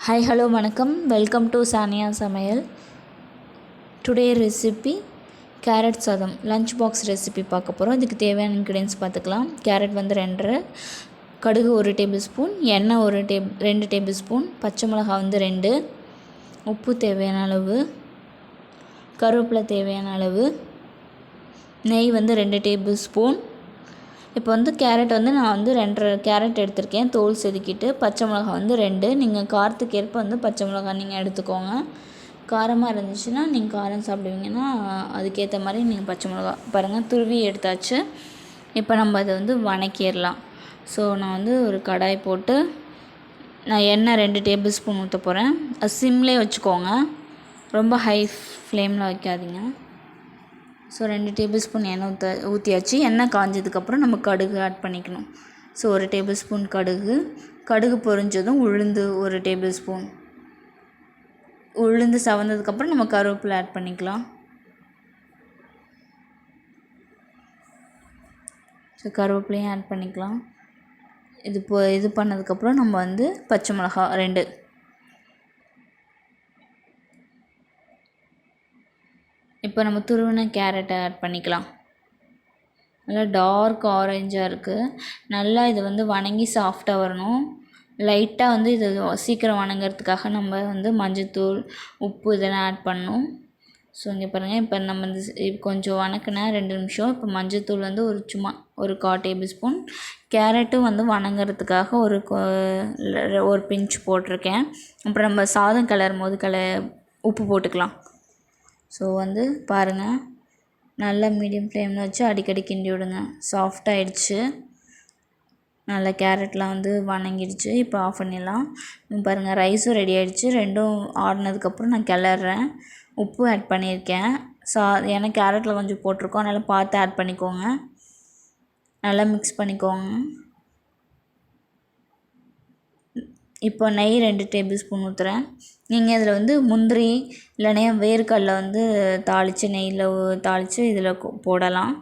Hi, hello, வணக்கம். Welcome to Sania சமையல். Today recipe carrot சாதம் லஞ்ச் பாக்ஸ் ரெசிபி பார்க்க போகிறோம். இதுக்கு தேவையான இன்க்ரீடியன்ஸ் பார்த்துக்கலாம். கேரட் வந்து 2, கடுகு 1 டேபிள் ஸ்பூன், எண்ணெய் 2 டேபிள் ஸ்பூன், பச்சை மிளகாய் வந்து 2, உப்பு தேவையான அளவு, கருவேப்பிலை தேவையான அளவு, நெய் வந்து 2 டேபிள் ஸ்பூன். இப்போ வந்து கேரட் வந்து நான் வந்து 2 கேரட் எடுத்திருக்கேன், தோல் செதுக்கிட்டு. பச்சை மிளகாய் வந்து 2. நீங்கள் காரத்துக்கு ஏற்ப வந்து பச்சை மிளகாய் நீங்கள் எடுத்துக்கோங்க. காரமாக இருந்துச்சுன்னா நீங்கள் காரம் சாப்பிடுவீங்கன்னா அதுக்கேற்ற மாதிரி நீங்கள் பச்சை மிளகாய் பாருங்கள் துருவி எடுத்தாச்சு. இப்போ நம்ம அதை வந்து வணக்கிடலாம். ஸோ நான் வந்து ஒரு கடாய் போட்டு நான் எண்ணெய் 2 டேபிள் ஸ்பூன் ஊற்ற போகிறேன். அது சிம்லேயே வச்சுக்கோங்க, ரொம்ப ஹை ஃப்ளேமில் வைக்காதீங்க. ஸோ 2 டேபிள் ஸ்பூன் எண்ணெய் ஊற்றியாச்சு. எண்ணெய் காஞ்சதுக்கப்புறம் நம்ம கடுகு ஆட் பண்ணிக்கணும். ஸோ 1 டேபிள் ஸ்பூன் கடுகு பொரிஞ்சதும் உளுந்து 1 டேபிள் ஸ்பூன். உளுந்து சவந்ததுக்கப்புறம் நம்ம கருவேப்பிலை ஆட் பண்ணிக்கலாம். ஸோ கருவேப்பிலையும் ஆட் பண்ணிக்கலாம். இது பண்ணதுக்கப்புறம் நம்ம வந்து பச்சை மிளகாய் 2. இப்போ நம்ம துருவின கேரட்டை ஆட் பண்ணிக்கலாம். நல்லா டார்க் ஆரஞ்சாக இருக்குது. நல்லா இது வந்து வணங்கி சாஃப்டாக வரணும். லைட்டாக வந்து இது சீக்கிரம் வணங்கிறதுக்காக நம்ம வந்து மஞ்சள்தூள், உப்பு இதெல்லாம் ஆட் பண்ணணும். ஸோ இங்கே பாருங்கள், இப்போ நம்ம வந்து கொஞ்சம் வணக்கினா 2 நிமிஷம். இப்போ மஞ்சள்தூள் வந்து சும்மா ஒரு 1/4 டேபிள் ஸ்பூன். கேரட்டும் வந்து வணங்கிறதுக்காக ஒரு பிஞ்ச் போட்டிருக்கேன். அப்புறம் நம்ம சாதம் கிளறும் போது உப்பு போட்டுக்கலாம். ஸோ வந்து பாருங்கள், நல்லா மீடியம் ஃப்ளேமில் வச்சு அடிக்கடி கிண்டி விடுங்க. சாஃப்டாகிடுச்சு, நல்லா கேரட்லாம் வந்து வணங்கிடுச்சு. இப்போ ஆஃப் பண்ணிடலாம். பாருங்கள், ரைஸும் ரெடி ஆகிடுச்சு. 2ம் ஆறுனதுக்கப்புறம் நான் கிளறேன். உப்பு ஆட் பண்ணியிருக்கேன். ஏன்னா கேரட்டில் கொஞ்சம் போட்டிருக்கோம், அதனால் பார்த்து ஆட் பண்ணிக்கோங்க. நல்லா மிக்ஸ் பண்ணிக்கோங்க. இப்போ நெய் 2 டேபிள் ஸ்பூன் ஊற்றுறேன். நீங்கள் இதில் வந்து முந்திரி இல்லைனா வேர்க்கடலை வந்து தாளித்து நெய்யில் தாளித்து இதில் போடலாம்.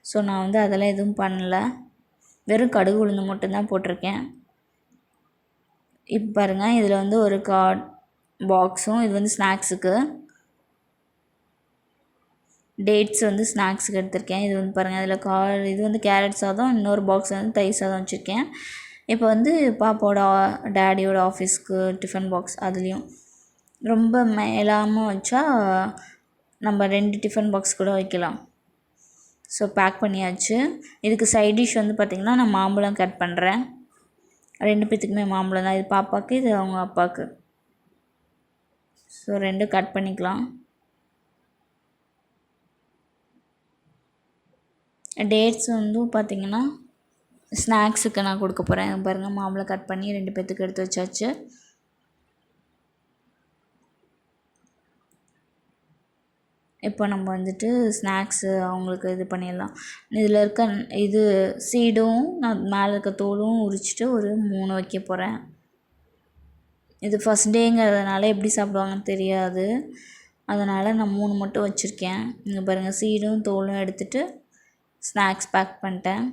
ஸோ நான் வந்து அதெல்லாம் எதுவும் பண்ணல, வெறும் கடுகு உளுந்து மட்டும்தான் போட்டிருக்கேன். இப்போ பாருங்கள், இதில் வந்து ஒரு கார்ட் பாக்ஸும், இது வந்து ஸ்நாக்ஸுக்கு டேட்ஸ் வந்து ஸ்நாக்ஸுக்கு எடுத்திருக்கேன். இது வந்து பாருங்கள், இதில் இது வந்து கேரட் சாதம், இன்னொரு பாக்ஸ் வந்து தயிர் சாதம் வச்சுருக்கேன். இப்போ வந்து பாப்பாவோட டேடியோட ஆஃபீஸ்க்கு டிஃபன் பாக்ஸ், அதுலேயும் ரொம்ப மேலாமல் வச்சா நம்ம 2 டிஃபன் பாக்ஸ் கூட வைக்கலாம். ஸோ பேக் பண்ணியாச்சு. இதுக்கு சைட் டிஷ் வந்து பார்த்திங்கன்னா நான் மாம்பழம் கட் பண்ணுறேன். 2 பேத்துக்குமே மாம்பழம் தான். இது பாப்பாவுக்கு, இது அவங்க அப்பாவுக்கு. ஸோ 2 கட் பண்ணிக்கலாம். டேட்ஸ் வந்து பார்த்திங்கன்னா ஸ்நாக்ஸுக்கு நான் கொடுக்க போகிறேன். பாருங்கள், மாம்பழம் கட் பண்ணி 2 பேத்துக்கு எடுத்து வச்சாச்சு. இப்போ நம்ம வந்துட்டு ஸ்நாக்ஸு அவங்களுக்கு இது பண்ணிடலாம். இதில் இருக்க இது சீடும் நான் மேலே இருக்க தோலும் உரிச்சிட்டு ஒரு 3 வைக்க போகிறேன். இது ஃபஸ்ட் டேங்கிறதுனால எப்படி சாப்பிடுவாங்கன்னு தெரியாது, அதனால் நான் 3 மட்டும் வச்சுருக்கேன். இங்கே பாருங்கள், சீடும் தோலும் எடுத்துகிட்டு ஸ்நாக்ஸ் பேக் பண்ணிட்டேன்.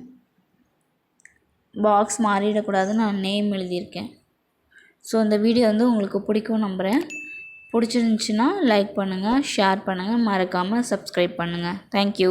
பாக்ஸ் மாறிடக்கூடாதுன்னு நான் நேம் எழுதியிருக்கேன். ஸோ இந்த வீடியோ வந்து உங்களுக்கு பிடிக்கும் நம்புகிறேன். பிடிச்சிருந்துச்சின்னா லைக் பண்ணுங்கள், ஷேர் பண்ணுங்கள், மறக்காமல் சப்ஸ்கிரைப் பண்ணுங்கள். தேங்க்யூ.